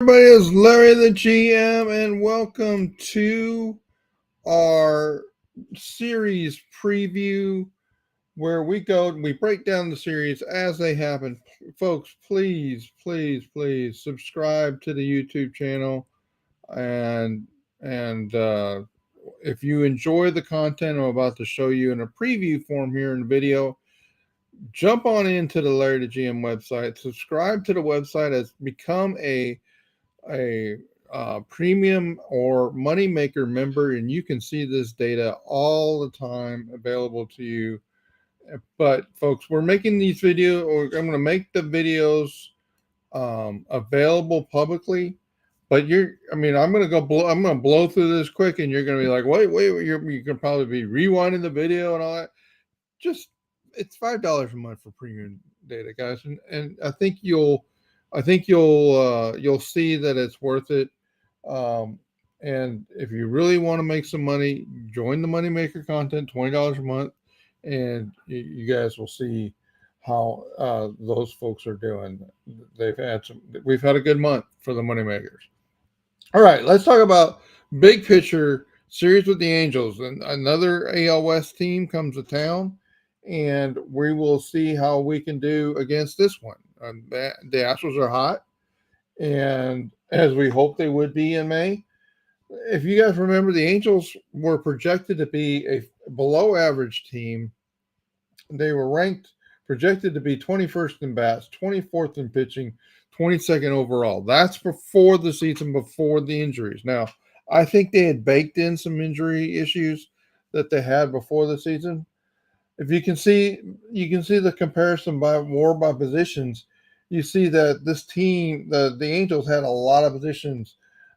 Everybody, is Larry the GM, and welcome to our series preview where we break down the series as they happen. Folks, please subscribe to the YouTube channel, and and if you enjoy the content I'm about to show you in a preview form here in the video, jump on into the Larry the GM website, subscribe to the website, as become a premium or moneymaker member, and you can see this data all the time available to you. But folks, we're making these videos, or I'm going to make the videos available publicly. But I'm going to I'm going to blow through this quick, and you're going to be like, wait, you can probably be rewinding the video and all that. Just it's $5 a month for premium data, guys, and I think you'll see that it's worth it. Um, and if you really want to make some money, join the Moneymaker content, $20 a month, and you guys will see how those folks are doing. We've had a good month for the Moneymakers. All right, let's talk about big picture series with the Angels. And another AL West team comes to town, and we will see how we can do against this one. The Astros are hot, and as we hope they would be in May. If you guys remember, the Angels were projected to be a below average team. They were projected to be 21st in bats, 24th in pitching, 22nd overall. That's before the season, before the injuries. Now, I think they had baked in some injury issues that they had before the season. If you can see the comparison by positions. You see that this team, the Angels, had a lot of positions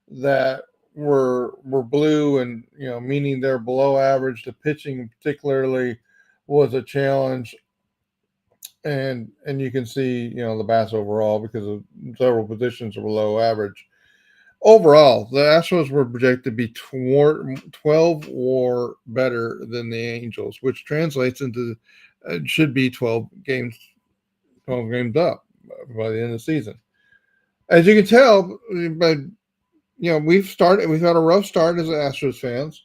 that were blue, and meaning they're below average. The pitching particularly was a challenge, and you can see the bats overall, because of several positions are below average. Overall, the Astros were projected to be 12 or better than the Angels, which translates into should be 12 games up by the end of the season. As you can tell, but we've had a rough start as Astros fans.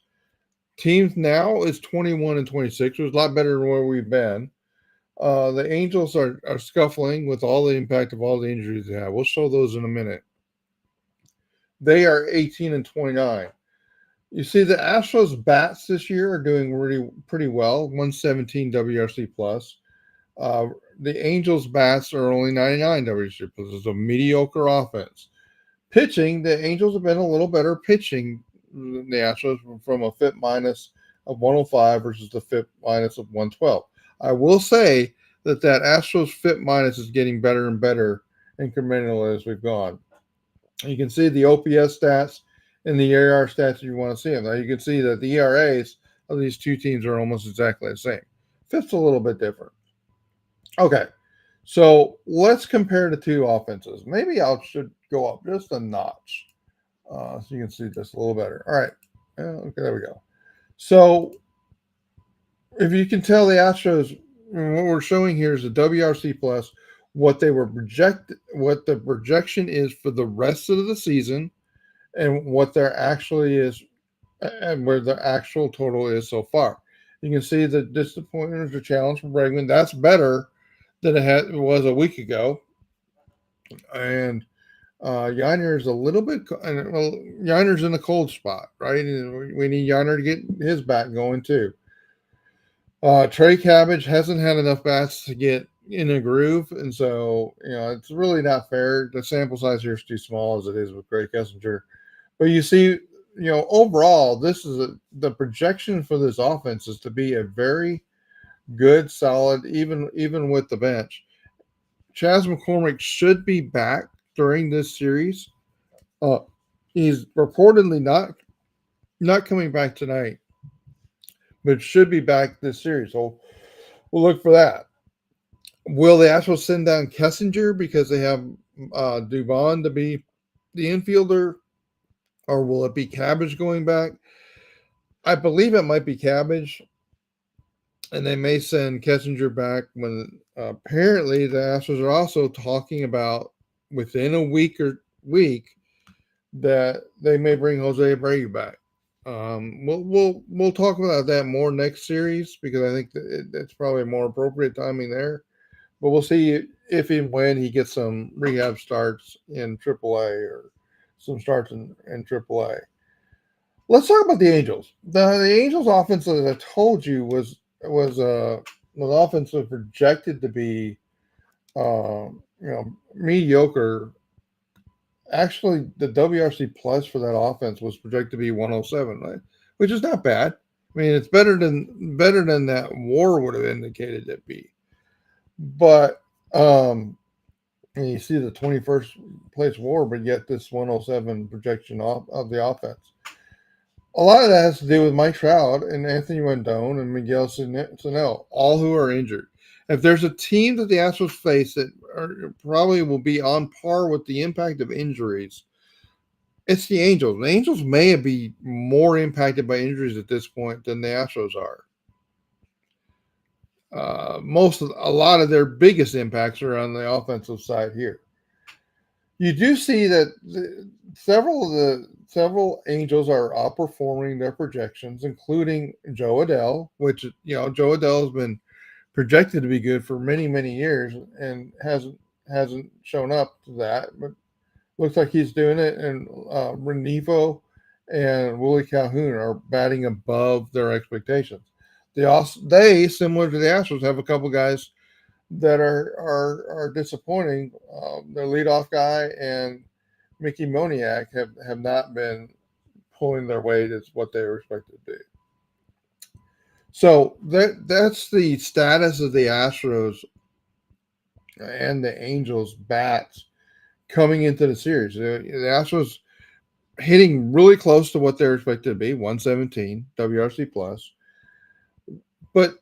Teams now is 21 and 26, which is a lot better than where we've been. The Angels are scuffling with all the impact of all the injuries they have. We'll show those in a minute. They are 18 and 29. You see, the Astros bats this year are doing really pretty well, 117 WRC plus. The Angels bats are only 99 WRC plus. It's a mediocre offense. Pitching, the Angels have been a little better pitching than the Astros, from a FIP minus of 105 versus the FIP minus of 112. I will say that Astros FIP minus is getting better and better incrementally as we've gone. You can see the OPS stats and the ERA stats if you want to see them. Now you can see that the ERAs of these two teams are almost exactly the same. FIP's a little bit different. Okay, so let's compare the two offenses. Maybe I should go up just a notch so you can see this a little better. All right, okay, there we go. So if you can tell, the Astros, what we're showing here is the WRC plus, what the projection is for the rest of the season, and what their actually is, and where the actual total is so far. You can see the disappointment or challenge from Bregman. That's better than it was a week ago. And Yainer's a little bit, well, Yainer's in a cold spot, right? And we need Yainer to get his bat going too. Trey Cabbage hasn't had enough bats to get in a groove, and so it's really not fair. The sample size here is too small as it is with Greg Kessinger. But you see, overall, this is the projection for this offense is to be a very good, solid, even with the bench. Chas McCormick should be back during this series. He's reportedly not coming back tonight, but should be back this series. So we'll look for that. Will the Astros send down Kessinger because they have Dubon to be the infielder, or will it be Cabbage going back? I believe it might be Cabbage, and they may send Kessinger back when apparently the Astros are also talking about within a week that they may bring Jose Abreu back. We'll talk about that more next series because I think that's probably more appropriate timing there. But we'll see if and when he gets some rehab starts in AAA or some starts in AAA. Let's talk about the Angels. The Angels offense, as I told you, was offense was projected to be mediocre. Actually, the WRC plus for that offense was projected to be 107, right? Which is not bad. I mean, it's better than that WAR would have indicated it be. But and you see the 21st place WAR, but yet this 107 projection of the offense. A lot of that has to do with Mike Trout and Anthony Rendon and Miguel Sano, all who are injured. If there's a team that the Astros face that probably will be on par with the impact of injuries, it's the Angels. The Angels may be more impacted by injuries at this point than the Astros are. A lot of their biggest impacts are on the offensive side here. You do see that several Angels are outperforming their projections, including Joe Adell, which Joe Adell has been projected to be good for many years and hasn't shown up to that, but looks like he's doing it. And Renivo and Willie Calhoun are batting above their expectations. They similar to the Astros have a couple guys that are disappointing. Their leadoff guy and Mickey Moniak have not been pulling their weight as what they were expected to do. So that's the status of the Astros and the Angels bats coming into the series. The Astros hitting really close to what they're expected to be, 117 WRC plus. But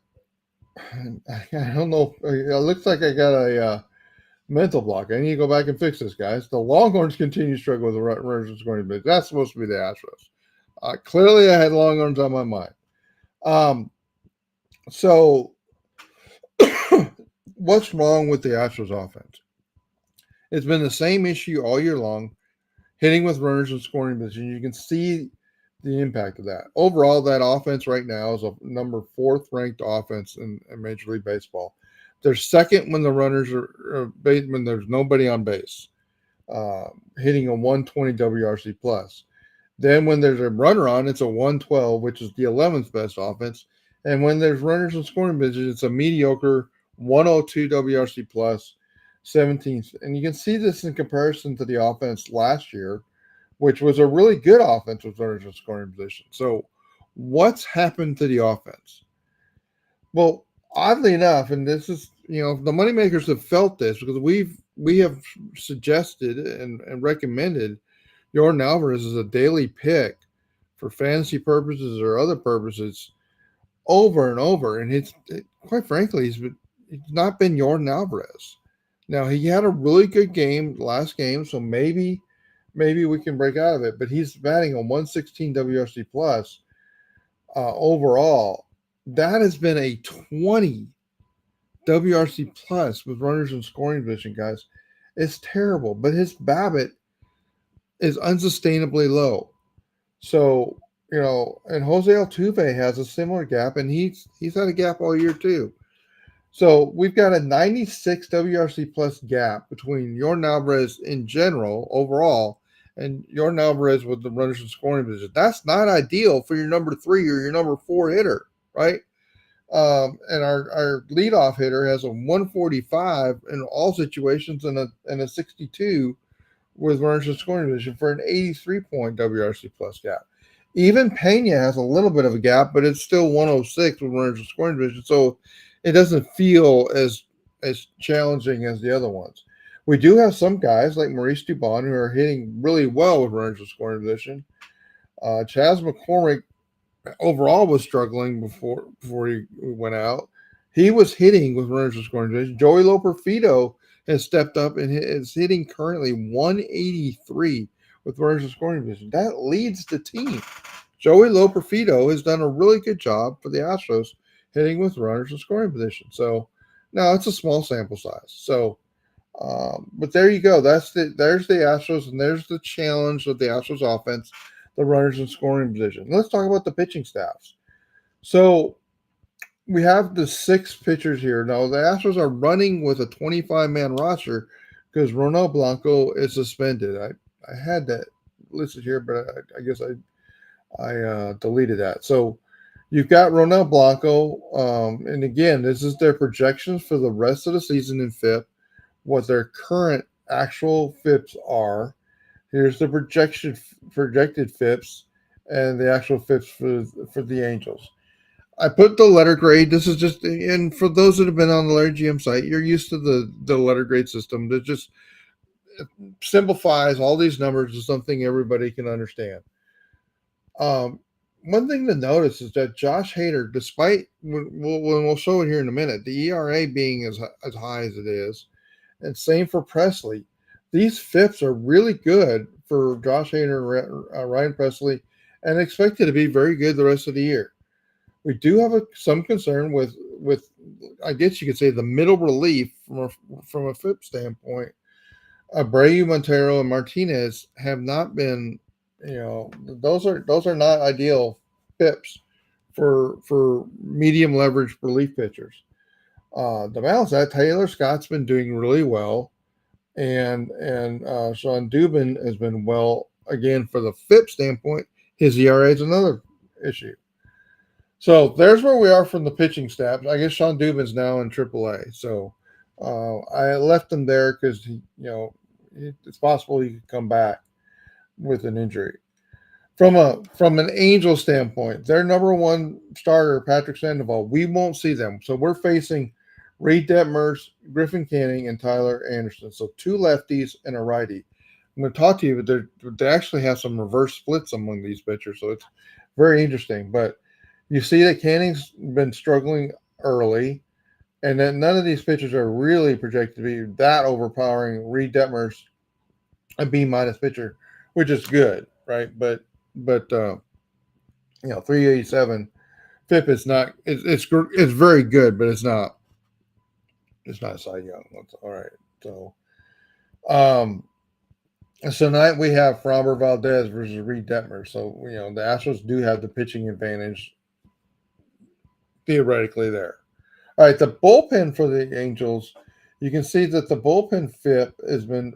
I don't know. It looks like I got a mental block. I need to go back and fix this, guys. The Longhorns continue to struggle with the runners scoring base. That's supposed to be the Astros. Clearly, I had Longhorns on my mind. So, what's wrong with the Astros offense? It's been the same issue all year long, hitting with runners and scoring position. You can see the impact of that. Overall, that offense right now is a number 4th ranked offense in Major League Baseball. They're second when the runners are when there's nobody on base, hitting a 120 WRC plus. Then when there's a runner on, it's a 112, which is the 11th best offense. And when there's runners in scoring position, it's a mediocre 102 WRC plus, 17th. And you can see this in comparison to the offense last year, which was a really good offense with runners in scoring position. So what's happened to the offense? Well, oddly enough, and this is, the moneymakers have felt this because we have suggested and recommended Jordan Alvarez as a daily pick for fantasy purposes or other purposes over and over. And quite frankly, it's not been Jordan Alvarez. Now, he had a really good game last game, so maybe we can break out of it. But he's batting a 116 WRC plus overall. That has been a 20 WRC plus with runners in scoring position, guys. It's terrible, but his BABIP is unsustainably low. So, and Jose Altuve has a similar gap, and he's had a gap all year too. So we've got a 96 WRC plus gap between Jordan Alvarez in general, overall, and Jordan Alvarez with the runners in scoring position. That's not ideal for your number 3 or your number 4 hitter, right? And our leadoff hitter has a 145 in all situations and a 62 with runners in scoring position for an 83-point WRC plus gap. Even Pena has a little bit of a gap, but it's still 106 with runners in scoring position. So it doesn't feel as challenging as the other ones. We do have some guys like Maurice Dubon who are hitting really well with runners in scoring position. Chas McCormick overall was struggling before he went out. He was hitting with runners in scoring position. Joey Loperfido has stepped up and is hitting currently 183 with runners in scoring position. That leads the team. Joey Loperfido has done a really good job for the Astros hitting with runners in scoring position. So now it's a small sample size. So But there you go. There's the Astros, and there's the challenge of the Astros offense, the runners in scoring position. Let's talk about the pitching staffs. So we have the 6 pitchers here. Now the Astros are running with a 25-man roster because Ronel Blanco is suspended. I had that listed here, but I guess I deleted that. So you've got Ronel Blanco, and again, this is their projections for the rest of the season in FIP, what their current actual FIPS are. Here's the projected FIPS and the actual FIPS for the Angels. I put the letter grade. This is just, and for those that have been on the Larry GM site, you're used to the letter grade system that just simplifies all these numbers to something everybody can understand. Um, One thing to notice is that Josh Hader, despite we'll show it here in a minute, the ERA being as high as it is, and same for Presley, these FIPS are really good for Josh Hader and Ryan Presley, and expected to be very good the rest of the year. We do have some concern with I guess you could say the middle relief from a FIP standpoint. Abreu, Montero, and Martinez have not been, those are not ideal FIPS for medium leverage relief pitchers. The balance that Taylor Scott's been doing really well, and Sean Dubin has been well again for the FIP standpoint. His ERA is another issue. So there's where we are from the pitching staff. I guess Sean Dubin's now in AAA. So I left him there because it's possible he could come back with an injury. From an Angel standpoint, their number one starter, Patrick Sandoval, we won't see them. So we're facing Reed Detmers, Griffin Canning, and Tyler Anderson. So 2 lefties and a righty. I'm going to talk to you, but they actually have some reverse splits among these pitchers. So it's very interesting. But you see that Canning's been struggling early, and then none of these pitchers are really projected to be that overpowering. Reed Detmers, a B minus pitcher, which is good, right? But 387 FIP is not. It's very good, but it's not. It's not Cy Young. That's all right. So tonight we have Framber Valdez versus Reed Detmers. So the Astros do have the pitching advantage theoretically there. All right, the bullpen for the Angels, you can see that the bullpen FIP has been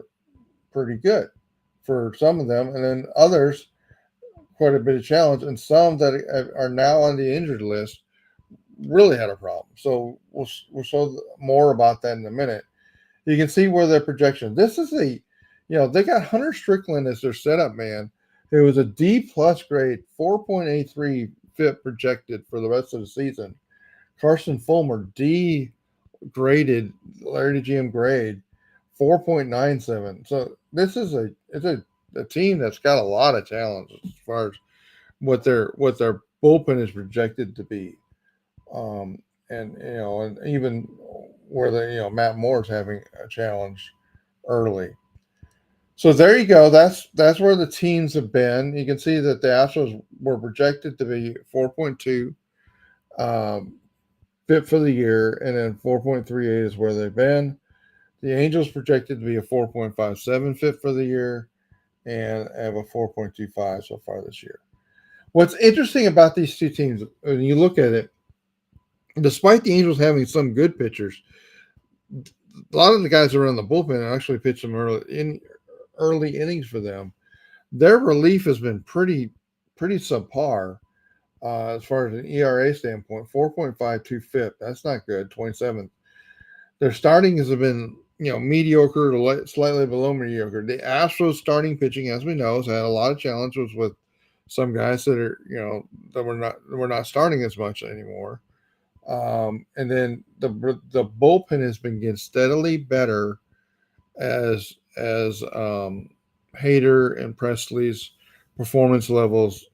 pretty good for some of them, and then others quite a bit of challenge, and some that are now on the injured list really had a problem. So we'll show more about that in a minute. You can see where their projection. This is they got Hunter Strickland as their setup man, who was a D plus grade, 4.83 FIP projected for the rest of the season. Carson Fulmer, D graded, Larry GM grade, 4.97. So this is a team that's got a lot of challenge as far as what their bullpen is projected to be. And even where Matt Moore's having a challenge early. So there you go. That's where the teams have been. You can see that the Astros were projected to be 4.2 FIP for the year, and then 4.38 is where they've been. The Angels projected to be a 4.57 FIP for the year, and have a 4.25 so far this year. What's interesting about these two teams, when you look at it, despite the Angels having some good pitchers, a lot of the guys around the bullpen actually pitched some early innings for them. Their relief has been pretty subpar as far as an ERA standpoint. 4.52 FIP. That's not good. 27th. Their starting has been mediocre to slightly below mediocre. The Astros starting pitching, as we know, has had a lot of challenges with some guys that are that we're not starting as much anymore. And then the bullpen has been getting steadily better as Hader and Presley's performance levels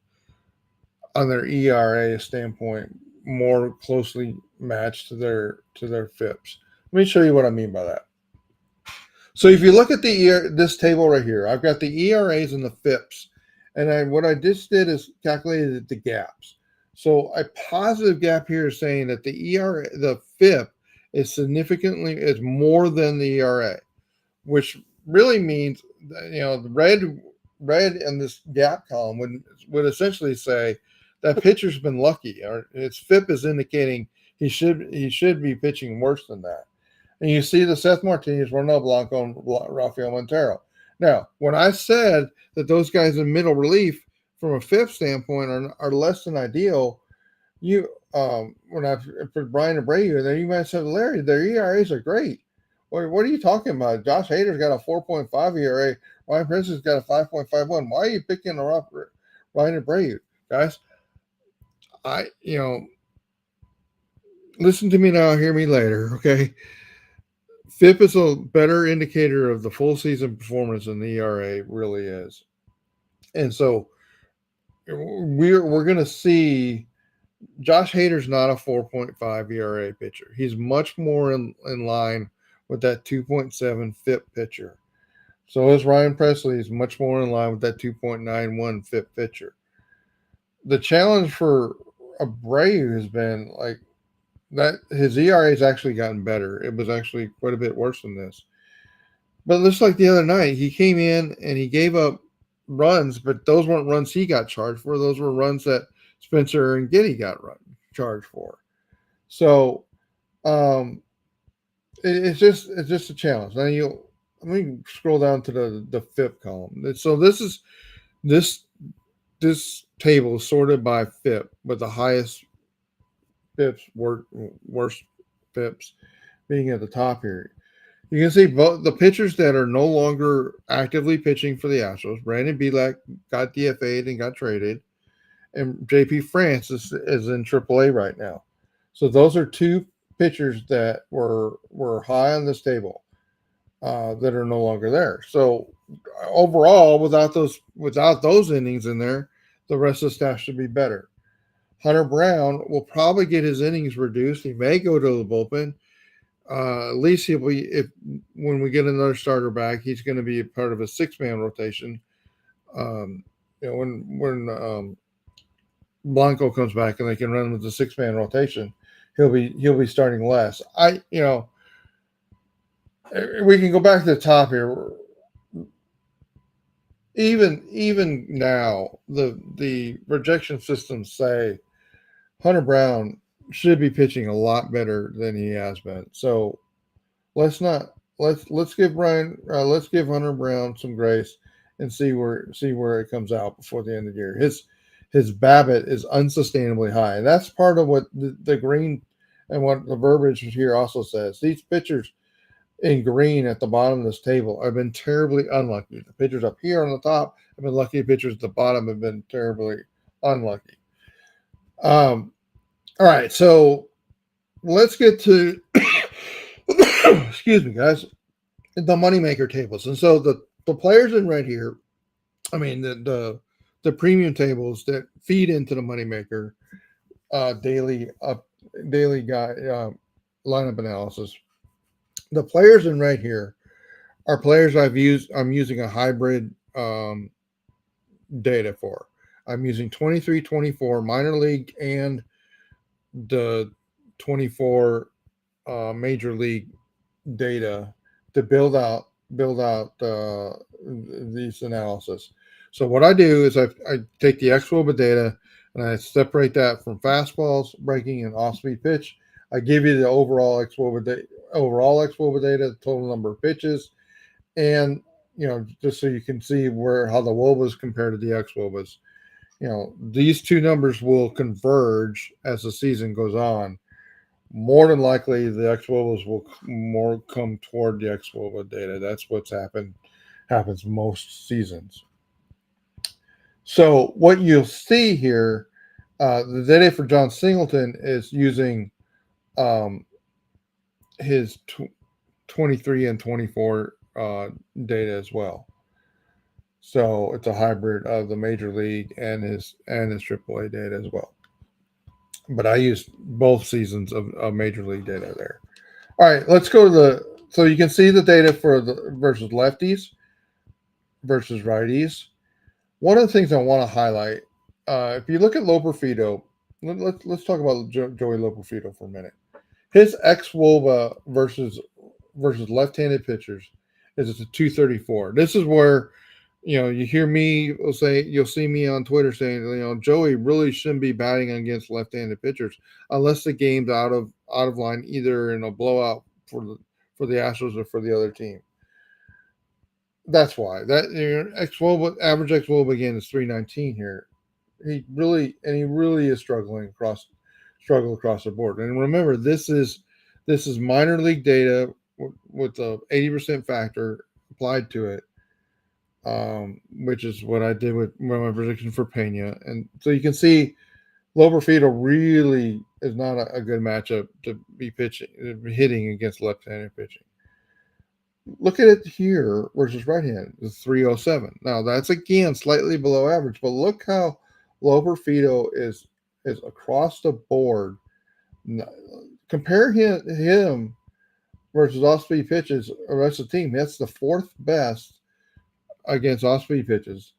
on their ERA standpoint more closely matched to their FIPS. Let me show you what I mean by that. So if you look at this table right here, I've got the ERAs and the FIPS, and what I just did is calculated the gaps. So a positive gap here is saying that the FIP is more than the ERA. which really means the red in this gap column would essentially say that pitcher's been lucky, or its FIP is indicating he should be pitching worse than that. And you see the Seth Martinez, Ronald Blanco, and Rafael Montero. Now, when I said that those guys in middle relief, from a FIP standpoint, are less than ideal, you when I for Brian Abreu, then you might say, Larry, their ERAs are great. What are you talking about? Josh Hader's got a 4.5 ERA. Ryan Prince's got a 5.51. Why are you picking Ryan Abreu, guys? Listen to me now, hear me later, okay? FIP is a better indicator of the full season performance than the ERA really is. And so we're going to see Josh Hader's not a 4.5 ERA pitcher. He's much more in line with that 2.7 FIP pitcher. So is Ryan Presley is much more in line with that 2.91 FIP pitcher. The challenge for Abreu has been like that his ERA has actually gotten better. It was actually quite a bit worse than this. But just like the other night, he came in and he gave up runs, but those weren't runs he got charged for. Those were runs that Spencer and Giddy got charged for. So it's just a challenge. Now let me scroll down to the FIP column. So this table is sorted by FIP, with the highest FIPs, worst FIPs being at the top here. You can see both the pitchers that are no longer actively pitching for the Astros. Brandon Bielak got DFA'd and got traded, and JP France is in AAA right now. So those are two pitchers that were high on this table that are no longer there. So overall, without those innings in there, the rest of the staff should be better. Hunter Brown will probably get his innings reduced. He may go to the bullpen. At least when we get another starter back, he's going to be a part of a 6-man rotation. When Blanco comes back and they can run with the 6-man rotation, he'll be starting less. We can go back to the top here. Even now, the projection systems say Hunter Brown should be pitching a lot better than he has been. So let's give Hunter Brown some grace and see where it comes out before the end of the year. His BABIP is unsustainably high, and that's part of what the green and what the verbiage here also says. These pitchers in green at the bottom of this table have been terribly unlucky. The pitchers up here on the top have been lucky. The pitchers at the bottom have been terribly unlucky. All right, so let's get to excuse me, guys, the moneymaker tables. And so the players in red here, I mean the premium tables that feed into the moneymaker daily lineup analysis. The players in red here are players I'm using a hybrid data for. I'm using 23-24 minor league and the 24 major league data to build out these analysis. So what I do is I take the xwOBA data and I separate that from fastballs, breaking, and off-speed pitch. I give you the overall xwOBA data, the total number of pitches, and just so you can see how the WOBAs compare to the xwOBAs. These two numbers will converge as the season goes on. More than likely, the xwOBAs will more come toward the xwOBA data. That's what's happens most seasons. So what you'll see here, the data for John Singleton is using his 23 and 24 data as well. So it's a hybrid of the major league and his AAA data as well. But I used both seasons of major league data there. All right, let's go to so you can see the data for versus lefties versus righties. One of the things I want to highlight, if you look at Loperfido, let's talk about Joey Loperfido for a minute. His xwOBA versus left-handed pitchers is it's a 234. This is where you hear me will say, you'll see me on Twitter saying, Joey really shouldn't be batting against left-handed pitchers unless the game's out of line, either in a blowout for the Astros or for the other team. That's why that average xWOBA again is 319 here. He really is struggle across the board. And remember, this is minor league data with the 80% factor applied to it, which is what I did with my prediction for Pena. And so you can see Loberfido really is not a good matchup to be hitting against left-handed pitching. Look at it here versus right-handed. It's 307. Now that's again slightly below average, but look how Loberfido is across the board. Compare him versus off-speed pitches, the rest of the team. That's the fourth best against off-speed pitches,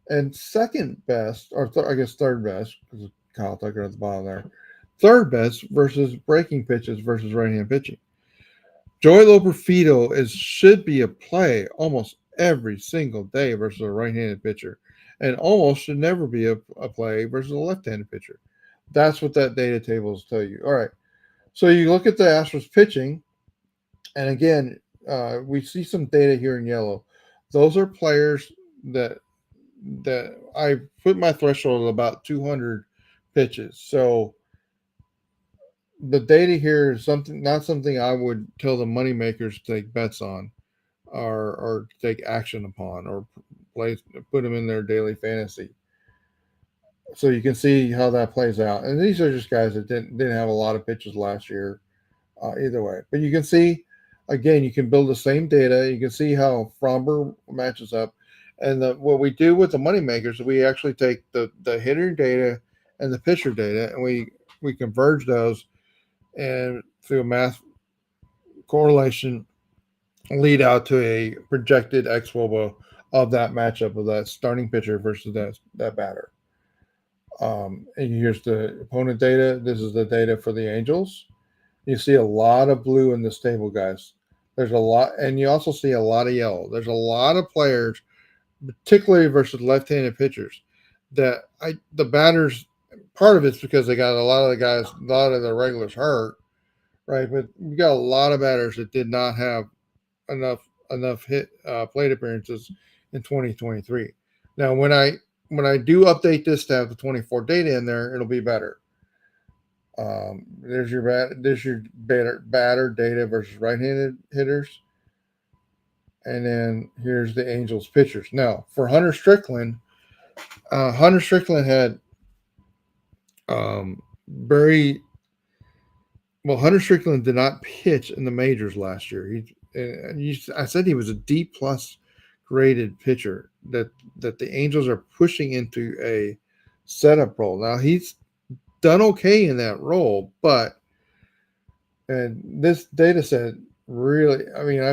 and second best, or I guess third best, because Kyle Tucker at the bottom there. Third best versus breaking pitches versus right-hand pitching. Joey Loberfido should be a play almost every single day versus a right-handed pitcher, and almost should never be a play versus a left-handed pitcher. That's what that data tables tell you. All right, so you look at the Astros pitching, and again, we see some data here in yellow. Those are players that I put my threshold at about 200 pitches. So the data here is not something I would tell the money makers to take bets on, or take action upon, or put them in their daily fantasy. So you can see how that plays out. And these are just guys that didn't have a lot of pitches last year, either way. But you can see, again, you can build the same data. You can see how Fromber matches up. And what we do with the money makers, we actually take the hitter data and the pitcher data, and we converge those, and through a math correlation, lead out to a projected xWOBA of that matchup of that starting pitcher versus that batter. And here's the opponent data. This is the data for the Angels. You see a lot of blue in this table, guys. There's a lot, and you also see a lot of yellow. There's a lot of players, particularly versus left-handed pitchers, that the batters, part of it's because they got a lot of the regulars hurt, right? But we got a lot of batters that did not have enough hit plate appearances in 2023. Now, when I do update this to have the 24 data in there, it'll be better. There's your batter data versus right-handed hitters. And then here's the Angels pitchers. Now, for Hunter Strickland had Hunter Strickland did not pitch in the majors last year. I said he was a D plus graded pitcher that the Angels are pushing into a setup role. Now, he's done okay in that role, and this data set really,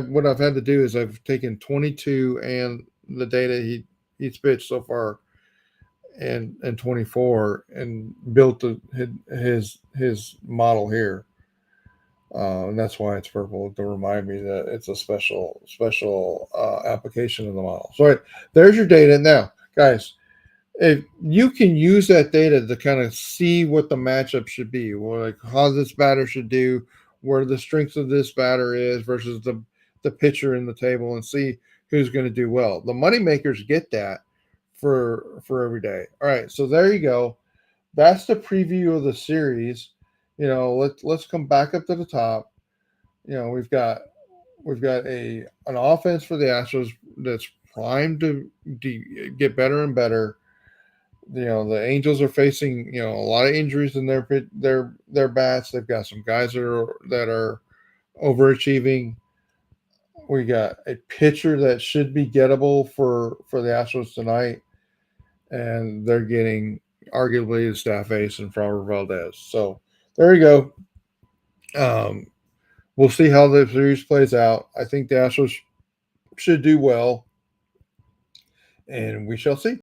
what I've had to do is I've taken 22 and the data he's pitched so far and 24 and built his model here. And that's why it's purple, to remind me that it's a special application of the model. So right, there's your data. Now, guys, if you can use that data to kind of see what the matchup should be, like how this batter should do, where the strength of this batter is versus the pitcher in the table, and see who's going to do well. The money makers get that for every day. All right, so there you go. That's the preview of the series. Let's come back up to the top. We've got an offense for the Astros that's primed to get better and better. The Angels are facing a lot of injuries in their bats. They've got some guys that are overachieving. We got a pitcher that should be gettable for the Astros tonight, and they're getting arguably the staff ace in Framber Valdez. So there you go. We'll see how the series plays out. I think the Astros should do well, and we shall see.